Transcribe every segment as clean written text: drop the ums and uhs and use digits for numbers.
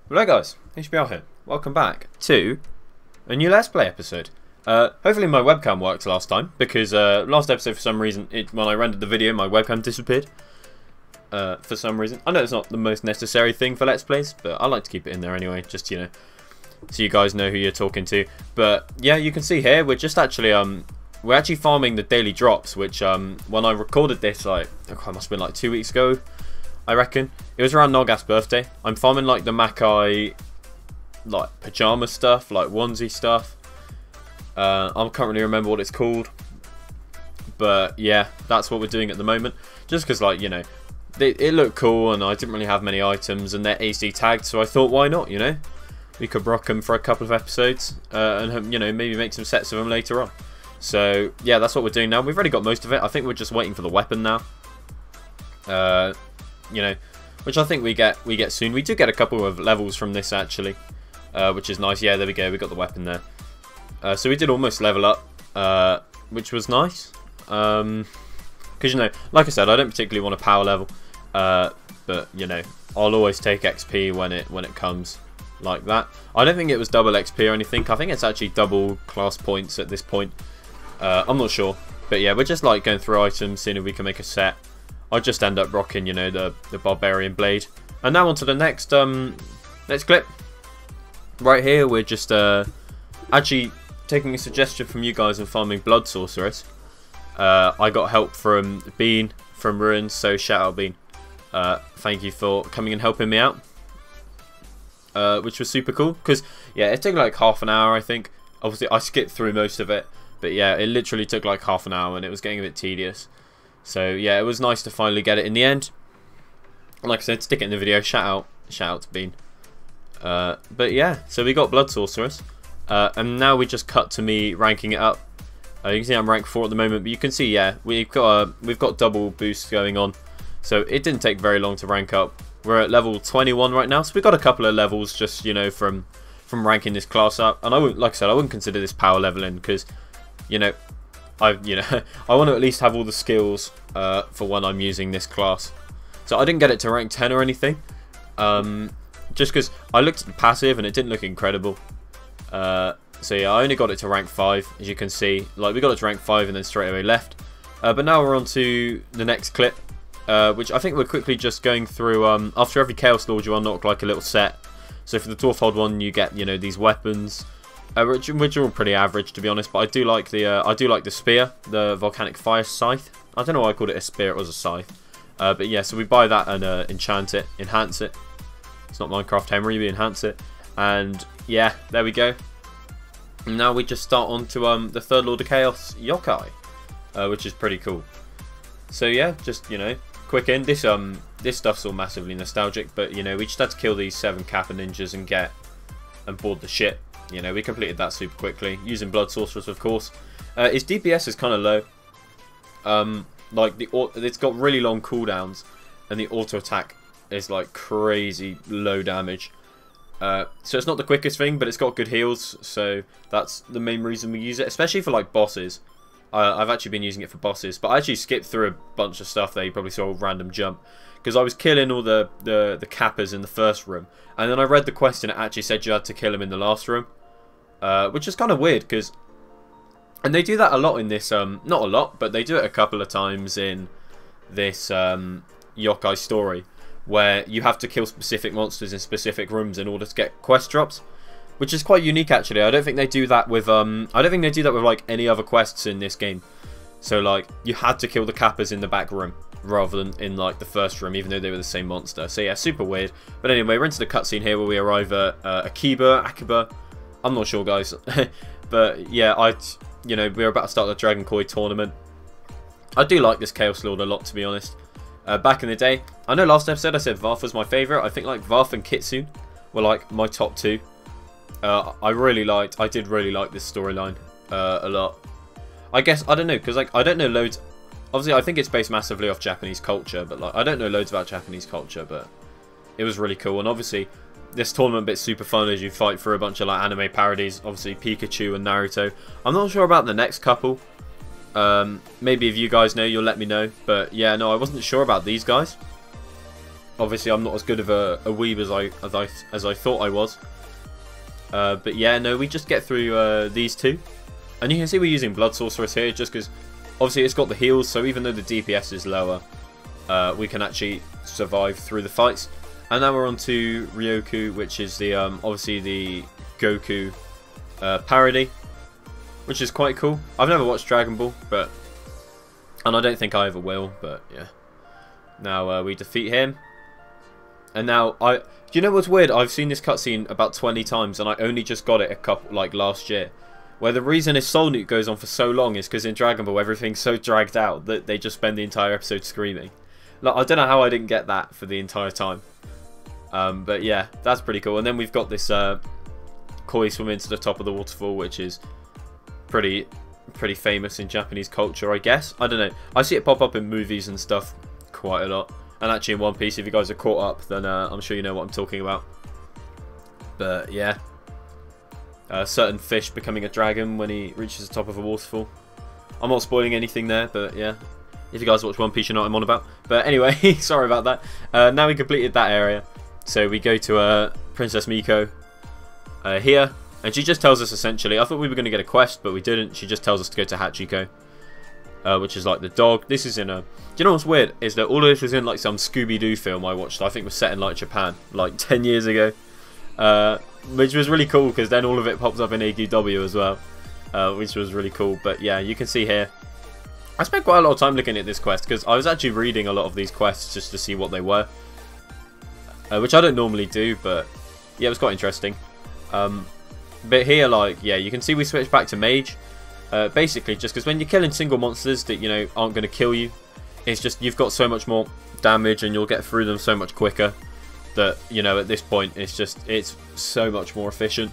Hello guys, HBL here. Welcome back to a new Let's Play episode. Hopefully my webcam worked last time, because last episode for some reason, when I rendered the video, my webcam disappeared. For some reason. I know it's not the most necessary thing for Let's Plays, but I like to keep it in there anyway, just, you know, so you guys know who you're talking to. But yeah, you can see here, we're just actually, we're actually farming the daily drops, which, when I recorded this, like, it must have been like 2 weeks ago, I reckon. It was around Nogast's birthday. I'm farming like the Mackay, like pajama stuff, like onesie stuff. I can't really remember what it's called, but yeah, that's what we're doing at the moment. Just because, like, you know, it looked cool, and I didn't really have many items, and they're AC tagged, so I thought, why not? You know, we could rock them for a couple of episodes, and you know, maybe make some sets of them later on. So yeah, that's what we're doing now. We've already got most of it. I think we're just waiting for the weapon now. You know, which I think we get soon. We do get a couple of levels from this actually, which is nice. Yeah, there we go. We got the weapon there. So we did almost level up, which was nice. Because, you know, like I said, I don't particularly want a power level, but you know, I'll always take XP when it comes like that. I don't think it was double XP or anything. I think it's actually double class points at this point. I'm not sure, but yeah, we're just like going through items, seeing if we can make a set. I'll just end up rocking, you know, the barbarian blade. And now on to the next next clip. Right here, we're just actually taking a suggestion from you guys and farming blood sorceress. I got help from Bean from Ruins, so shout out Bean. Thank you for coming and helping me out, which was super cool. Because yeah, it took like half an hour, I think. Obviously, I skipped through most of it, but yeah, it literally took like half an hour, and it was getting a bit tedious. So yeah, it was nice to finally get it in the end. Like I said, stick it in the video. Shout out to Bean. But yeah, so we got Blood Sorceress, and now we just cut to me ranking it up. You can see I'm rank 4 at the moment, but you can see, yeah, we've got double boosts going on, so it didn't take very long to rank up. We're at level 21 right now, so we got a couple of levels just, you know, from ranking this class up. And I wouldn't, like I said, I wouldn't consider this power leveling, because, you know, I want to at least have all the skills for when I'm using this class. So I didn't get it to rank 10 or anything, just because I looked at the passive and it didn't look incredible. So yeah, I only got it to rank 5, as you can see. Like, we got it to rank 5 and then straight away left. But now we're on to the next clip, which I think we're quickly just going through. After every Chaos Lord, you unlock like a little set. So for the Dwarfhold one, you get, you know, these weapons. Which are all pretty average, to be honest, but I do like the spear, the volcanic fire scythe. I don't know why I called it a spear; it was a scythe. But yeah, so we buy that and enhance it. It's not Minecraft Henry, we enhance it, and yeah, there we go. And now we just start on to the Third Lord of Chaos Yokai, which is pretty cool. So yeah, just, you know, quick in. This stuff's all massively nostalgic, but you know, we just had to kill these 7 Kappa ninjas and board the ship. You know, we completed that super quickly, using Blood Sorceress, of course. Its DPS is kind of low. Like, it's got really long cooldowns, and the auto attack is like crazy low damage. So it's not the quickest thing, but it's got good heals, so that's the main reason we use it, especially for like bosses. I've actually been using it for bosses, but I actually skipped through a bunch of stuff there. You probably saw a random jump, because I was killing all the Kappas in the first room, and then I read the quest and it actually said you had to kill them in the last room. Which is kind of weird, because, and they do that a lot in this, not a lot, but they do it a couple of times in this Yokai story, where you have to kill specific monsters in specific rooms in order to get quest drops, which is quite unique actually. I don't think they do that with like any other quests in this game. So like, you had to kill the Kappas in the back room rather than in like the first room, even though they were the same monster. So yeah, super weird. But anyway, we're into the cutscene here where we arrive at Akiba. I'm not sure, guys, but yeah, you know, we're about to start the Dragon Koi tournament. I do like this Chaos Lord a lot, to be honest. Back in the day, I know last episode I said Varth was my favourite. I think like Varth and Kitsune were like my top 2. I did really like this storyline a lot. I guess, I don't know, because like, I don't know loads. Obviously, I think it's based massively off Japanese culture, but like, I don't know loads about Japanese culture, but it was really cool. And obviously, this tournament bit's super fun as you fight through a bunch of like anime parodies. Obviously Pikachu and Naruto. I'm not sure about the next couple. Maybe if you guys know, you'll let me know. But yeah, no, I wasn't sure about these guys. obviously I'm not as good of a weeb as I thought I was. But yeah, no, we just get through these two. And you can see we're using Blood Sorceress here just because obviously it's got the heals, so even though the DPS is lower, we can actually survive through the fights. And now we're on to Ryoku, which is the obviously the Goku parody, which is quite cool. I've never watched Dragon Ball, and I don't think I ever will, but yeah. Now we defeat him. And now do you know what's weird? I've seen this cutscene about 20 times and I only just got it last year. Where the reason his Soul Nuke goes on for so long is because in Dragon Ball everything's so dragged out that they just spend the entire episode screaming. Like, I don't know how I didn't get that for the entire time. But yeah, that's pretty cool. And then we've got this Koi swimming to the top of the waterfall, which is pretty famous in Japanese culture, I guess. I don't know. I see it pop up in movies and stuff quite a lot. And actually in One Piece, if you guys are caught up, then I'm sure you know what I'm talking about. But yeah. Certain fish becoming a dragon when he reaches the top of a waterfall. I'm not spoiling anything there, but yeah. If you guys watch One Piece, you know what I'm on about. But anyway, sorry about that. Now we completed that area. So we go to Princess Miko here. And she just tells us essentially, I thought we were going to get a quest, but we didn't. She just tells us to go to Hachiko. Which is like the dog. This is in a... Do you know what's weird? Is that all of this was in like some Scooby-Doo film I watched. I think was set in like Japan. Like 10 years ago. Which was really cool because then all of it pops up in AQW as well. Which was really cool. But yeah, you can see here. I spent quite a lot of time looking at this quest because I was actually reading a lot of these quests just to see what they were. Which I don't normally do, but yeah, it was quite interesting. But here, like, yeah, you can see we switch back to Mage. Basically, just because when you're killing single monsters that, you know, aren't going to kill you, it's just you've got so much more damage and you'll get through them so much quicker that, you know, at this point, it's so much more efficient.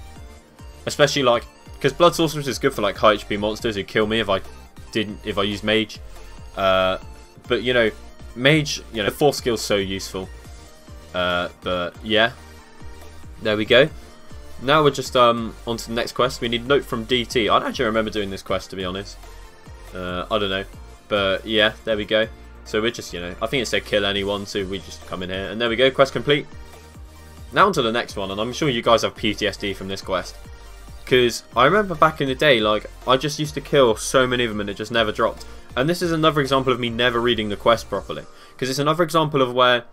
Especially, like, because Blood Sorceress is good for, like, high HP monsters who kill me if I use Mage. But, you know, Mage, you know, 4 skill's so useful. But, yeah. There we go. Now we're just on to the next quest. We need a note from DT. I don't actually remember doing this quest, to be honest. I don't know. But, yeah, there we go. So we're just, you know, I think it said kill anyone, so we just come in here. And there we go, quest complete. Now on to the next one, and I'm sure you guys have PTSD from this quest. Because I remember back in the day, like, I just used to kill so many of them and it just never dropped. And this is another example of me never reading the quest properly. Because it's another example of where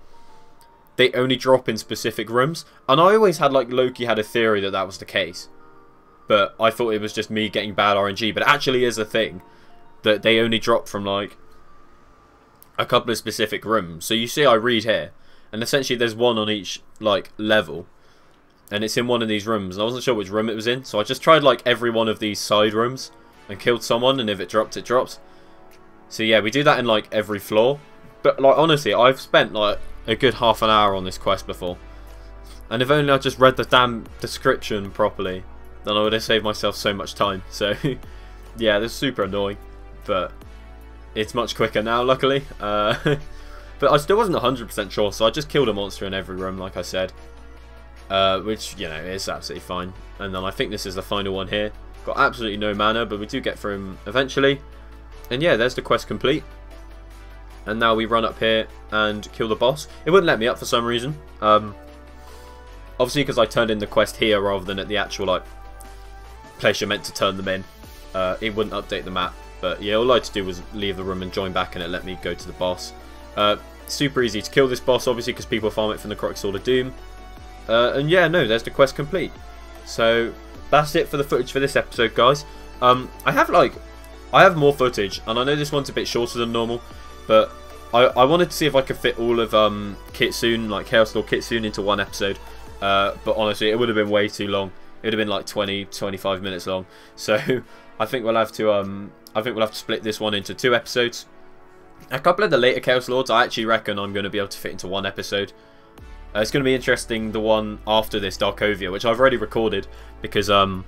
they only drop in specific rooms. And I always had, like, Loki had a theory that that was the case. But I thought it was just me getting bad RNG. But it actually is a thing that they only drop from, like, a couple of specific rooms. So you see I read here. And essentially there's one on each, like, level. And it's in one of these rooms. And I wasn't sure which room it was in. So I just tried, like, every one of these side rooms. And killed someone. And if it dropped, it drops. So yeah, we do that in, like, every floor. But, like, honestly, I've spent, like, a good half an hour on this quest before. And if only I just read the damn description properly, then I would have saved myself so much time. So, yeah, this is super annoying. But it's much quicker now, luckily. But I still wasn't 100% sure, so I just killed a monster in every room, like I said. Which, you know, is absolutely fine. And then I think this is the final one here. Got absolutely no mana, but we do get through him eventually. And yeah, there's the quest complete. And now we run up here and kill the boss. It wouldn't let me up for some reason. Obviously, because I turned in the quest here rather than at the actual, like, place you're meant to turn them in. It wouldn't update the map. But yeah, all I had to do was leave the room and join back, and it let me go to the boss. Super easy to kill this boss, obviously, because people farm it from the Croc Sword of Doom. And yeah, no, there's the quest complete. So that's it for the footage for this episode, guys. I have more footage, and I know this one's a bit shorter than normal, but I wanted to see if I could fit all of Kitsune, like Chaos Lord Kitsune, into one episode. But honestly, it would have been way too long. It would have been like 20-25 minutes long. So I think we'll have to split this one into 2 episodes. A couple of the later Chaos Lords, I actually reckon I'm going to be able to fit into 1 episode. It's going to be interesting, the one after this, Darkovia, which I've already recorded, because the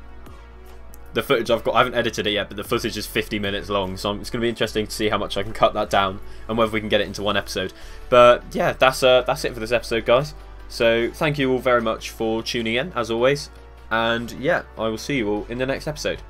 footage I've got, I haven't edited it yet, but the footage is 50 minutes long, so it's going to be interesting to see how much I can cut that down, and whether we can get it into 1 episode. But yeah, that's it for this episode, guys. So thank you all very much for tuning in, as always, and yeah, I will see you all in the next episode.